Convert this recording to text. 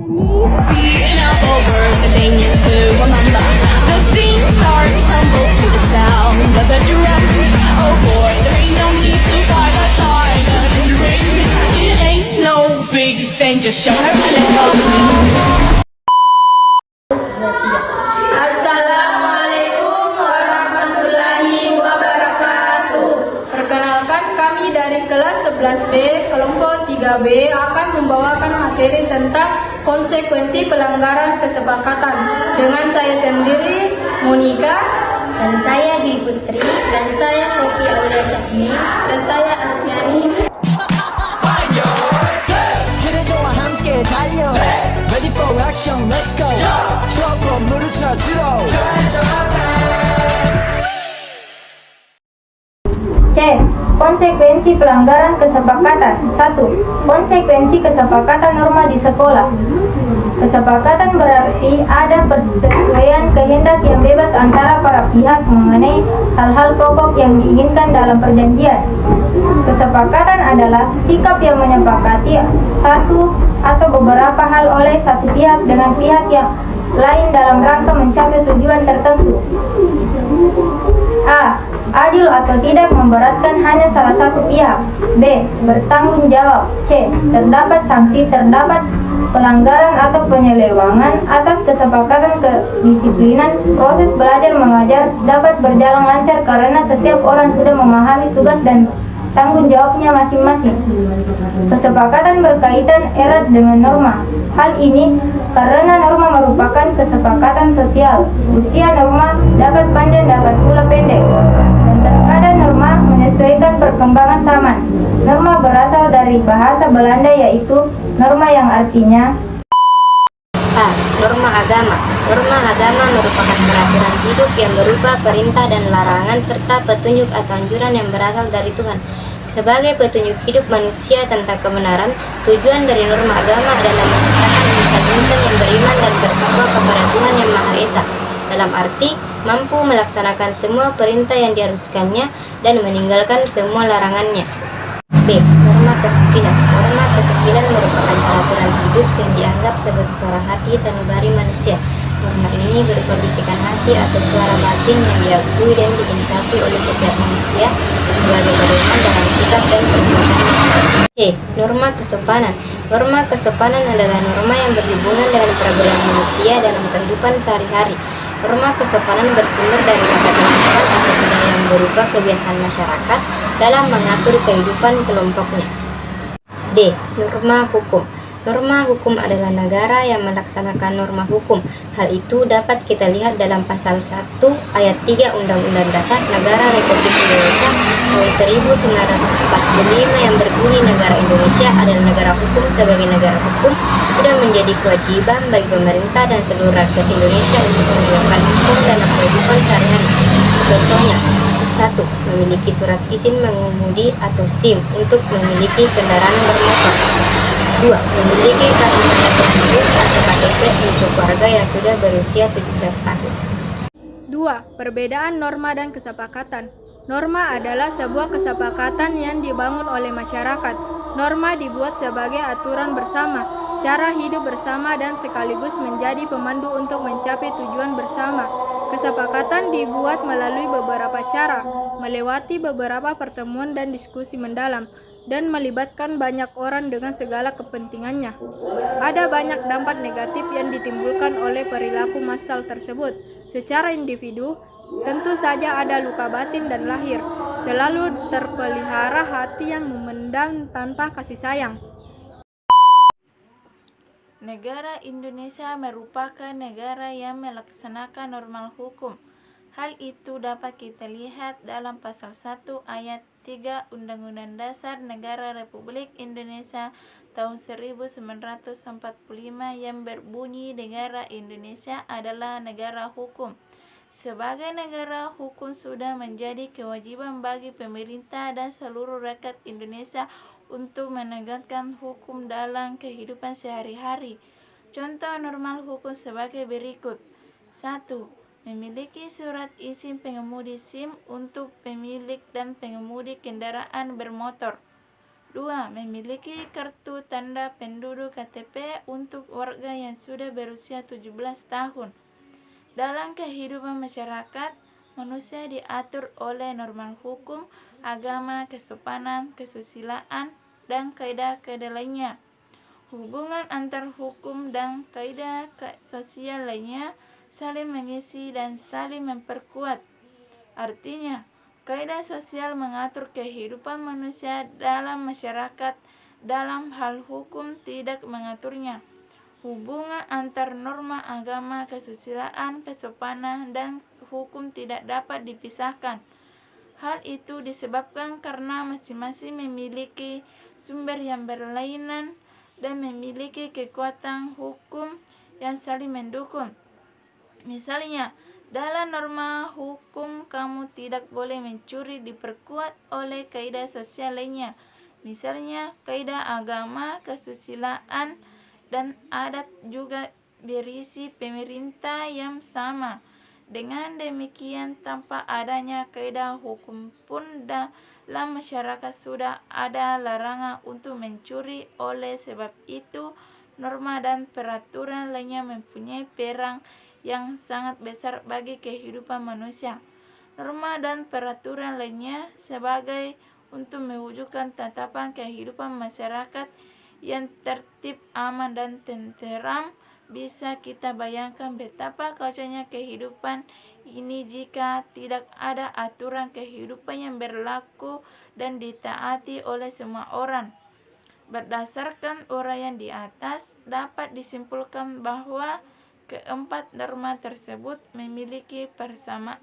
Being up over the thing to remember. The scene starts to tumble to the sound of the drums. Oh boy, there ain't no need to fight the time and ring. It ain't no big thing, just show her a little. Assalamualaikum warahmatullahi wabarakatuh. Perkenalkan, kami dari kelas 11B kelompok 3B akan membawakan materi tentang konsekuensi pelanggaran kesepakatan dengan saya sendiri, Monika, Dan saya Dwi Putri, dan saya Sofi Aulia Syahmi, dan saya Arfiani. 트레저와 함께 달려 Ready for action, let's go 추억 건물을 찾으러 C. Konsekuensi pelanggaran kesepakatan. 1. Konsekuensi kesepakatan norma di sekolah. Kesepakatan berarti ada persesuaian kehendak yang bebas antara para pihak mengenai hal-hal pokok yang diinginkan dalam perjanjian. Kesepakatan adalah sikap yang menyepakati satu atau beberapa hal oleh satu pihak dengan pihak yang lain dalam rangka mencapai tujuan tertentu. A. Adil atau tidak memberatkan hanya salah satu pihak. B. Bertanggung jawab. C. Terdapat sanksi terdapat pelanggaran atau penyelewangan atas kesepakatan kedisiplinan. Proses belajar mengajar dapat berjalan lancar karena setiap orang sudah memahami tugas dan tanggung jawabnya masing-masing. Kesepakatan berkaitan erat dengan norma. Hal ini karena norma merupakan kesepakatan sosial. Usia norma dapat panjang dapat pula pendek, dan terkadang norma menyesuaikan perkembangan zaman. Norma berasal dari bahasa Belanda yaitu norma yang artinya A. Norma agama. Norma agama merupakan peraturan hidup yang berupa perintah dan larangan serta petunjuk atau anjuran yang berasal dari Tuhan. Sebagai petunjuk hidup manusia tentang kebenaran, tujuan dari norma agama adalah menciptakan insan-insan yang beriman dan bertakwa kepada Tuhan Yang Maha Esa, dalam arti mampu melaksanakan semua perintah yang diharuskannya dan meninggalkan semua larangannya. B. Norma kesusilaan. Norma kesusilaan merupakan peraturan hidup yang dianggap sebagai suara hati sanubari manusia. Norma ini berupa bisikan hati atau suara batin yang diakui dan diinsafi oleh setiap manusia sebagai pedoman dalam sikap dan perbuatannya. C. Norma kesopanan. Norma kesopanan adalah norma yang berhubungan dengan pergaulan manusia dalam kehidupan sehari-hari. Norma kesopanan bersumber dari tata kehidupan atau budaya yang berupa kebiasaan masyarakat dalam mengatur kehidupan kelompoknya. D. Norma hukum. Norma hukum adalah negara yang melaksanakan norma hukum. Hal itu dapat kita lihat dalam pasal 1 ayat 3 Undang-Undang Dasar Negara Republik Indonesia tahun 1945 yang berbunyi negara Indonesia adalah negara hukum. Sebagai negara hukum, sudah menjadi kewajiban bagi pemerintah dan seluruh rakyat Indonesia untuk menegakkan hukum dalam kehidupan sehari-hari. Contohnya, 1. Memiliki surat izin mengemudi atau SIM untuk memiliki kendaraan bermotor. 2. Memiliki kartu tanda penduduk atau KTP untuk warga yang sudah berusia 17 tahun. 2. Perbedaan norma dan kesepakatan. Norma adalah sebuah kesepakatan yang dibangun oleh masyarakat. Norma dibuat sebagai aturan bersama, cara hidup bersama dan sekaligus menjadi pemandu untuk mencapai tujuan bersama. Kesepakatan dibuat melalui beberapa cara, melewati beberapa pertemuan dan diskusi mendalam, dan melibatkan banyak orang dengan segala kepentingannya. Ada banyak dampak negatif yang ditimbulkan oleh perilaku massal tersebut. Secara individu, tentu saja ada luka batin dan lahir. Selalu terpelihara hati yang memendam tanpa kasih sayang. Negara Indonesia merupakan negara yang melaksanakan norma hukum. Hal itu dapat kita lihat dalam pasal 1 ayat 3 Undang-Undang Dasar Negara Republik Indonesia tahun 1945 yang berbunyi negara Indonesia adalah negara hukum. Sebagai negara hukum sudah menjadi kewajiban bagi pemerintah dan seluruh rakyat Indonesia untuk menegakkan hukum dalam kehidupan sehari-hari. Contoh norma hukum sebagai berikut. 1. Memiliki surat izin pengemudi SIM untuk pemilik dan pengemudi kendaraan bermotor. 2. Memiliki kartu tanda penduduk KTP untuk warga yang sudah berusia 17 tahun. Dalam kehidupan masyarakat, manusia diatur oleh norma hukum, agama, kesopanan, kesusilaan, dan kaidah-kaidah lainnya. Hubungan antar hukum dan kaidah sosial lainnya saling mengisi dan saling memperkuat. Artinya, kaidah sosial mengatur kehidupan manusia dalam masyarakat, dalam hal hukum tidak mengaturnya. Hubungan antar norma agama, kesusilaan, kesopanan, dan hukum tidak dapat dipisahkan. Hal itu disebabkan karena masing-masing memiliki sumber yang berlainan dan memiliki kekuatan hukum yang saling mendukung. Misalnya, dalam norma hukum kamu tidak boleh mencuri diperkuat oleh kaidah sosial lainnya. Misalnya, kaidah agama, kesusilaan, dan adat juga berisi pemerintah yang sama. Dengan demikian, tanpa adanya kaidah hukum pun dalam masyarakat sudah ada larangan untuk mencuri. Oleh sebab itu, norma dan peraturan lainnya mempunyai peran yang sangat besar bagi kehidupan manusia. Norma dan peraturan lainnya sebagai untuk mewujudkan tatapan kehidupan masyarakat yang tertib, aman, dan tenteram. Bisa kita bayangkan betapa kacaunya kehidupan ini jika tidak ada aturan kehidupan yang berlaku dan ditaati oleh semua orang. Berdasarkan uraian di atas, dapat disimpulkan bahwa keempat norma tersebut memiliki persamaan